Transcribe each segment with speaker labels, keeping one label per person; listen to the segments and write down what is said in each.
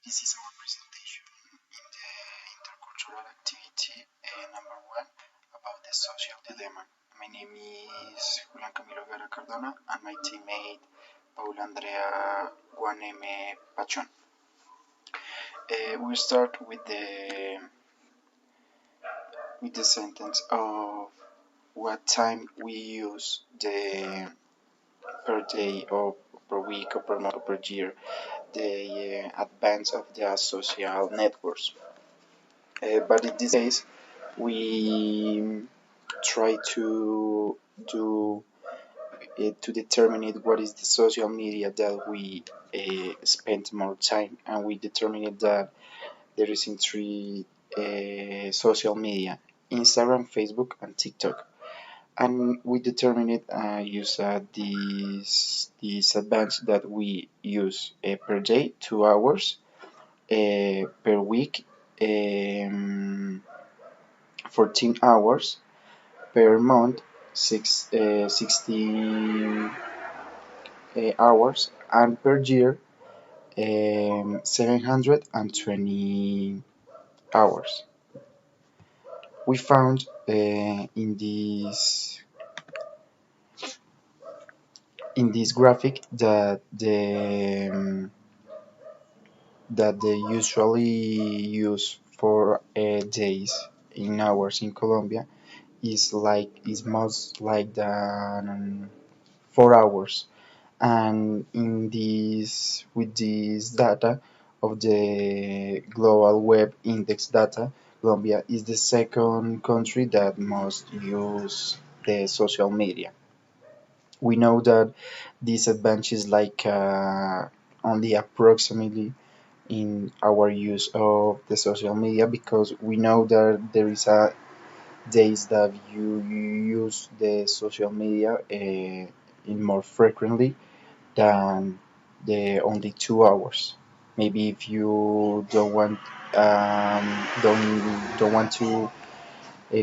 Speaker 1: This is our presentation in the intercultural activity number one about the social dilemma. My name is Julian Camilo Guevara Cardona and my teammate Paula Andrea Guaneme Pachon. We start with the sentence of what time we use the per day or per week or per month or per year the advance of the social networks. But in this case, we try to do to determine it what is the social media that we spend more time, and we determine it that there is in three social media: Instagram, Facebook, and TikTok. And we determine it use this advance that we use per day 2 hours, per week 14 hours, per month 60 hours, and per year 720 hours. We found in this graphic that they usually use for days in hours in Colombia is most like than 4 hours. And in this with this data of the global web index data, Colombia is the second country that most use the social media. We know that this advantage is like only approximately in our use of the social media, because we know that there is a days that you use the social media in more frequently than the only 2 hours. Maybe if you don't want to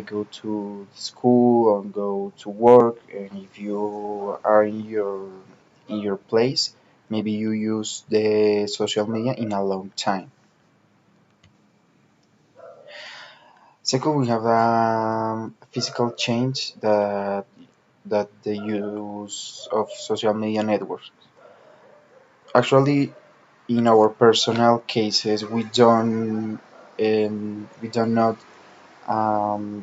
Speaker 1: go to school or go to work, and if you are in your place, maybe you use the social media in a long time. Second, we have a physical change that the use of social media networks. Actually, in our personal cases, we don't know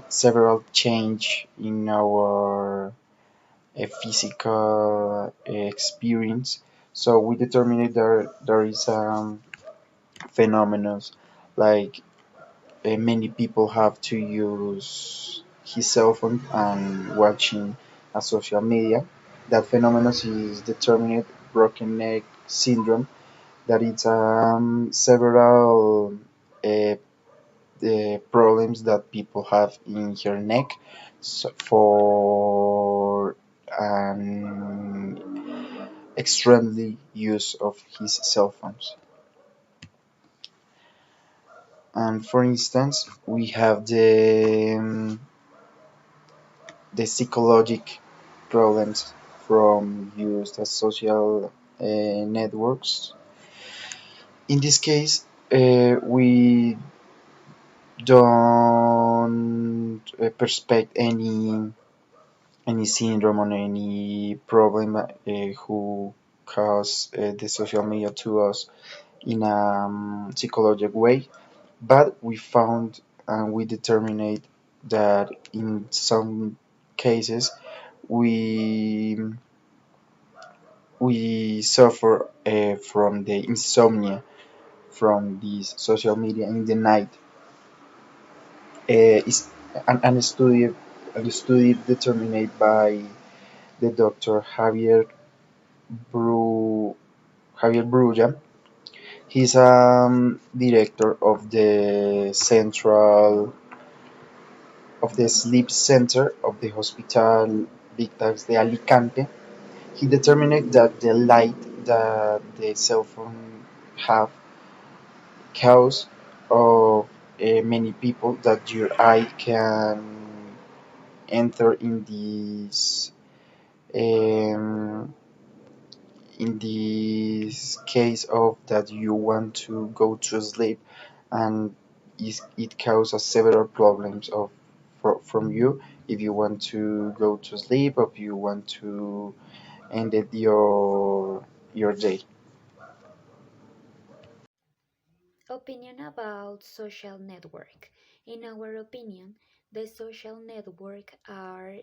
Speaker 1: several change in our physical experience. So we determined there is phenomena like many people have to use his cell phone and watching a social media. That phenomenon is determined broken neck syndrome. That it's several the problems that people have in her neck, for an extremely use of his cell phones. And for instance, we have the psychologic problems from use of social networks. In this case, we don't perspect any syndrome or any problem who cause the social media to us in a psychological way, but we found and we determined that in some cases we we suffer from the insomnia from this social media in the night. Is an study determined by the doctor Bru, Javier Brulla. He's director of the sleep center of the Hospital Victas de Alicante. He determined that the light that the cell phone have cause of many people that your eye can enter in this um, in this case of that you want to go to sleep and it causes several problems of from you if you want to go to sleep or if you want to end it your day.
Speaker 2: Opinion about social network. In our opinion, the social network are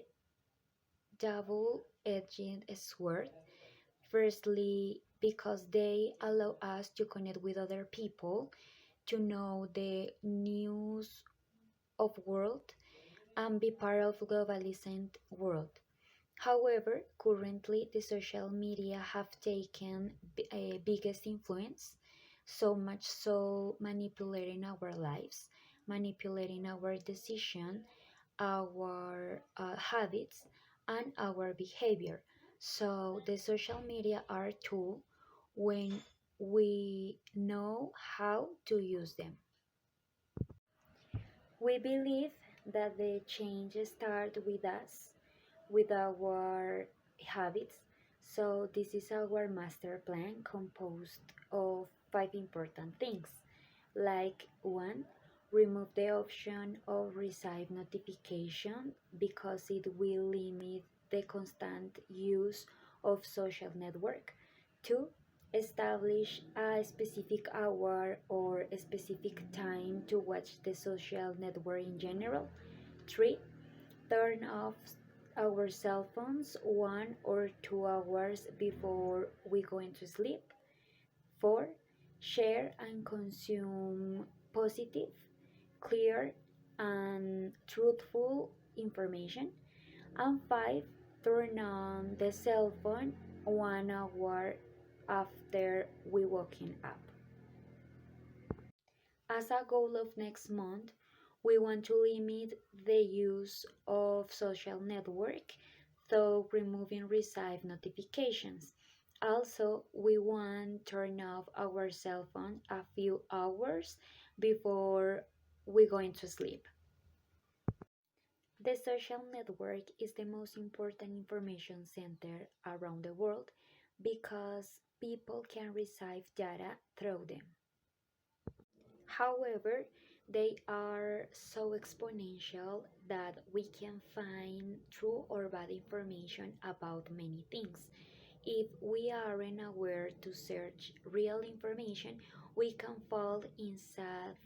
Speaker 2: double-edged sword. Firstly, because they allow us to connect with other people, to know the news of world, and be part of globalized world. However, currently the social media have taken a biggest influence, so much so manipulating our lives, manipulating our decision, our habits, and our behavior. So the social media are tool when we know how to use them. We believe that the change starts with us, with our habits. So this is our master plan composed of five important things. Like one, remove the option of receive notification because it will limit the constant use of social network. Two, establish a specific hour or a specific time to watch the social network in general. Three, turn off our cell phones 1 or 2 hours before we go into sleep. 4. Share and consume positive, clear, and truthful information. And 5. Turn on the cell phone 1 hour after we waking up. As a goal of next month, we want to limit the use of social network through removing receive notifications. Also, we want to turn off our cell phone a few hours before we go into sleep. The social network is the most important information center around the world because people can receive data through them. However, they are so exponential that we can find true or bad information about many things. If we aren't aware to search real information, we can fall in sad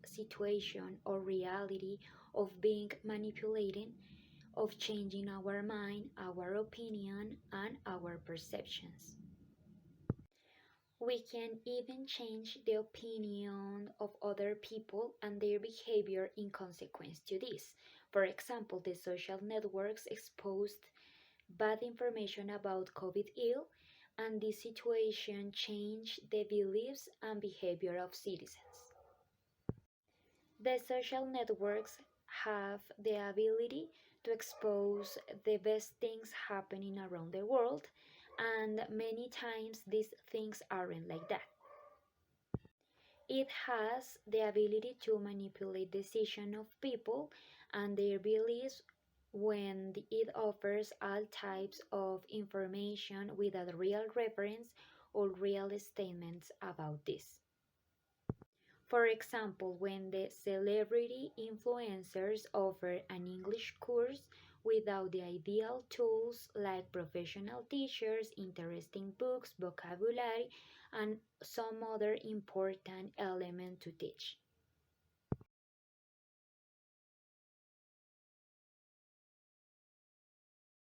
Speaker 2: situation or reality of being manipulated, of changing our mind, our opinion, and our perceptions. We can even change the opinion of other people and their behavior in consequence to this. For example, the social networks exposed bad information about COVID ill, and this situation changed the beliefs and behavior of citizens. The social networks have the ability to expose the best things happening around the world, and many times these things aren't like that. It has the ability to manipulate decision of people and their beliefs when it offers all types of information without real reference or real statements about this. For example, when the celebrity influencers offer an English course without the ideal tools like professional teachers, interesting books, vocabulary, and some other important element to teach.